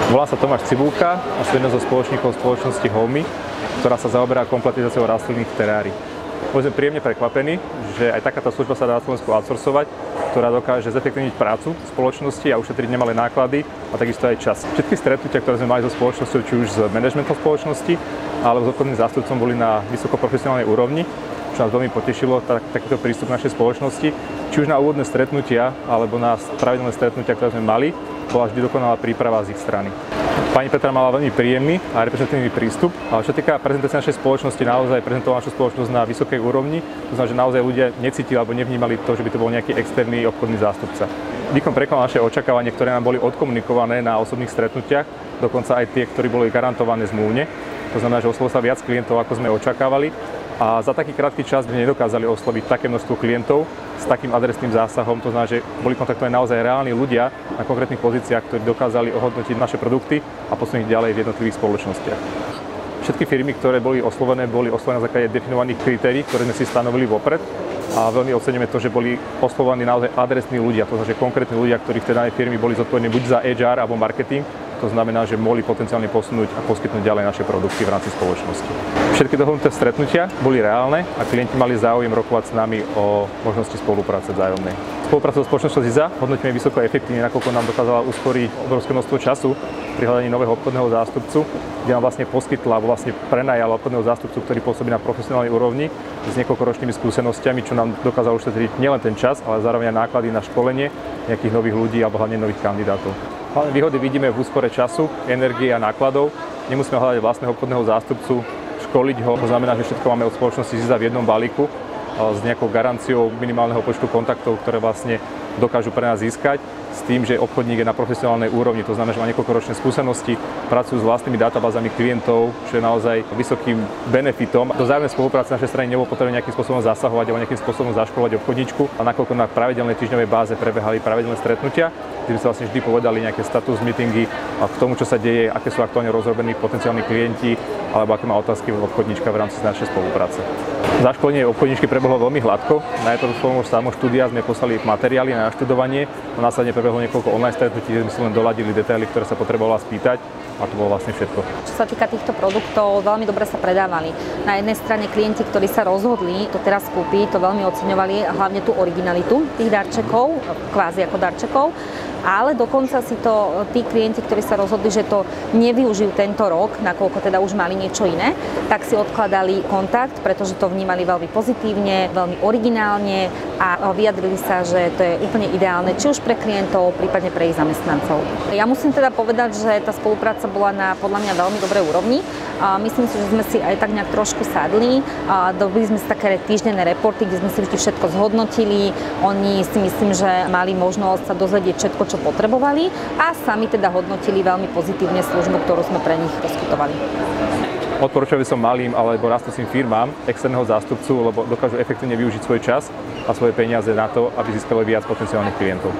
Volám sa Tomáš Cibulka a som jeden zo spoločníkov spoločnosti Homey, ktorá sa zaoberá kompletizáciou rastlinných terárií. Boli sme príjemne prekvapení, že aj takáto služba sa dá na Slovensku outsourcovať, ktorá dokáže zefektívniť prácu spoločnosti a ušetriť nemalé náklady a takisto aj čas. Všetky stretnutia, ktoré sme mali so spoločnosťou, či už s manažmentom spoločnosti, alebo s obchodným zástupcom, boli na vysokoprofesionálnej úrovni, čo nás veľmi potešilo, takýto prístup našej spoločnosti. Či už na úvodné stretnutia, alebo na pravidelné stretnutia, ktoré sme mali, bola vždy dokonalá príprava z ich strany. Pani Petra mala veľmi príjemný a reprezentatívny prístup, ale čo týka prezentácie našej spoločnosti, naozaj prezentovala našu spoločnosť na vysokej úrovni, to znamená, že naozaj ľudia necítili alebo nevnímali to, že by to bol nejaký externý obchodný zástupca. Výkon prekonal naše očakávanie, ktoré nám boli odkomunikované na osobných stretnutiach, dokonca aj tie, ktoré boli garantované zmluvne. To znamená, že oslovilo sa viac klientov, ako sme očakávali. A za taký krátky čas by nedokázali osloviť také množstvo klientov s takým adresným zásahom. To znamená, že boli kontaktovaní naozaj reálni ľudia na konkrétnych pozíciách, ktorí dokázali ohodnotiť naše produkty a posunúť ďalej v jednotlivých spoločnostiach. Všetky firmy, ktoré boli oslovené na základe definovaných kritérií, ktoré sme si stanovili vopred. A veľmi oceňujeme to, že boli oslovovaní naozaj adresní ľudia, to znamená, že konkrétni ľudia, ktorí v tej danej firmy boli zodpovední buď za HR alebo marketing. To znamená, že mohli potenciálne posunúť a poskytnúť ďalej naše produkty v rámci spoločnosti. Všetky dohodnuté stretnutia boli reálne a klienti mali záujem rokovať s nami o možnosti spolupráce vzájomnej. Spoluprácu so spoločnosťou ZIZA hodnotíme vysoko efektívne, nakoľko nám dokázala usporiť obrovské množstvo času pri hľadaní nového obchodného zástupcu, kde nám vlastne poskytla alebo vlastne prenajala obchodného zástupcu, ktorý pôsobí na profesionálnej úrovni s niekoľkoročnými skúsenosťami, čo nám dokázalo ušetriť nielen ten čas, ale zároveň aj náklady na školenie nejakých nových ľudí alebo hlavne nových kandidátov. Hlavné výhody vidíme v úspore času, energie a nákladov. Nemusíme hľadať vlastného obchodného zástupcu, školiť ho. To znamená, že všetko máme od spoločnosti ZIZA v jednom balíku s nejakou garanciou minimálneho počtu kontaktov, ktoré vlastne dokážu pre nás získať, s tým, že obchodník je na profesionálnej úrovni, to znamená, že má niekoľkoročné skúsenosti, pracujú s vlastnými databázami klientov, čo je naozaj vysokým benefitom. Do vzájomnej spolupráce na našej strane nebolo potrebné nejakým spôsobom zasahovať alebo nejakým spôsobom zaškolovať obchodníčku, a nakoľko na pravidelnej týždňovej báze prebehali pravidelné stretnutia, kde sme sa vlastne vždy povedali nejaké status meetingy a k tomu, čo sa deje, aké sú aktuálne rozrobení potenciálni klienti alebo aké má otázky obchodníčka v rámci našej spolupráce. Zaškolenie obchodníčky prebehlo veľmi hladko. Najprv formou samoštúdia sme poslali materiály na naštudovanie, a následne prebehlo niekoľko online stretnutí, kde sme si len doladili detaily, ktoré sa potrebovala spýtať, a to bolo vlastne všetko. Čo sa týka týchto produktov, veľmi dobre sa predávali. Na jednej strane klienti, ktorí sa rozhodli to teraz kúpiť, to veľmi oceňovali, a hlavne tú originalitu tých darčekov, kvázi ako darčekov. Ale dokonca si to tí klienti, ktorí sa rozhodli, že to nevyužijú tento rok, nakoľko teda už mali niečo iné, tak si odkladali kontakt, pretože to vnímali veľmi pozitívne, veľmi originálne a vyjadrili sa, že to je úplne ideálne, či už pre klientov, prípadne pre ich zamestnancov. Ja musím teda povedať, že tá spolupráca bola na podľa mňa veľmi dobrej úrovni. Myslím si, že sme si aj tak nejak trošku sadli. Dobili sme si také týždenné reporty, kde sme si vždy všetko zhodnotili. Oni si myslím, že mali možnosť sa dozvedieť všetko, čo potrebovali, a sami teda hodnotili veľmi pozitívne službu, ktorú sme pre nich poskytovali. Odporúčal by som malým alebo rastúcim firmám externého zástupcu, lebo dokážu efektívne využiť svoj čas a svoje peniaze na to, aby získali viac potenciálnych klientov.